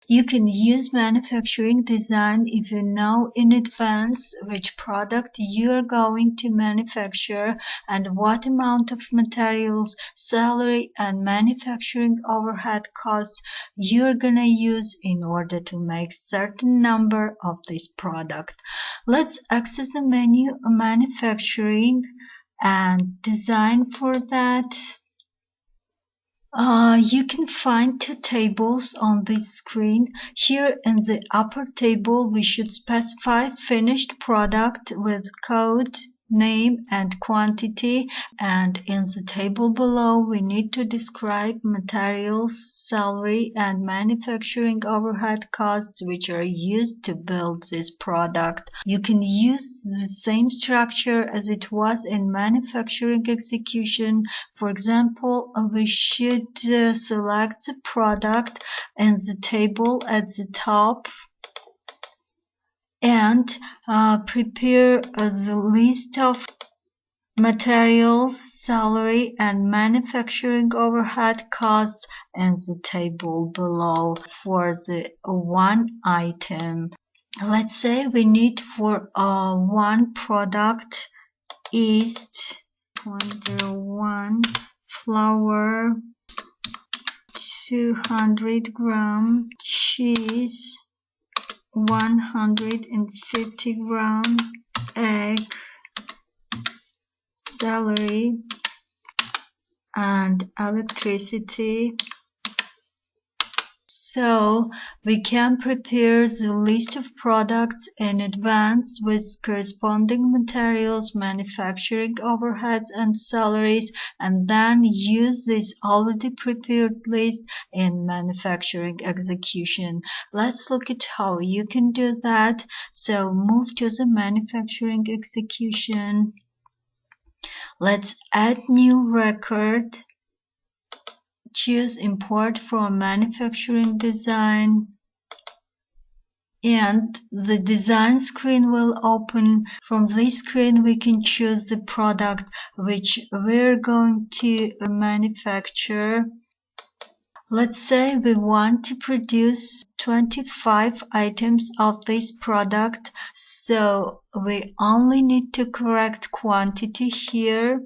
You can use manufacturing design if you know in advance which product you are going to manufacture and what amount of materials, salary, and manufacturing overhead costs you're gonna use in order to make certain number of this product. Let's access the menu manufacturing and design. For that, you can find two tables on this screen. Here in the upper table, we should specify finished product with code, name, and quantity. And in the table below, we need to describe materials, salary, and manufacturing overhead costs which are used to build this product. You can use the same structure as it was in manufacturing execution. For example, we should select the product in the table at the top and prepare the list of materials, salary, and manufacturing overhead costs in the table below for the one item. Let's say we need for one product yeast 101, flour 200 gram, cheese 150 gram, egg, celery, and electricity. So we can prepare the list of products in advance with corresponding materials, manufacturing overheads, and salaries, and then use this already prepared list in manufacturing execution. Let's look at how you can do that. So move to the manufacturing execution. Let's add new record. Choose import from manufacturing design, and the design screen will open. From this screen we can choose the product which we're going to manufacture. Let's say we want to produce 25 items of this product, so we only need to correct quantity here.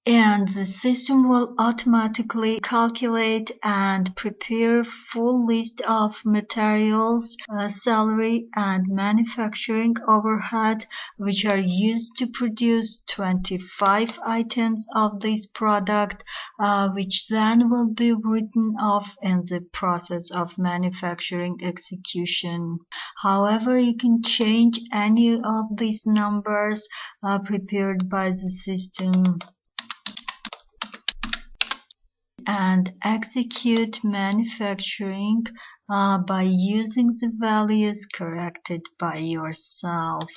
And the system will automatically calculate and prepare full list of materials, salary, and manufacturing overhead which are used to produce 25 items of this product, which then will be written off in the process of manufacturing execution. However, you can change any of these numbers prepared by the system and execute manufacturing by using the values corrected by yourself.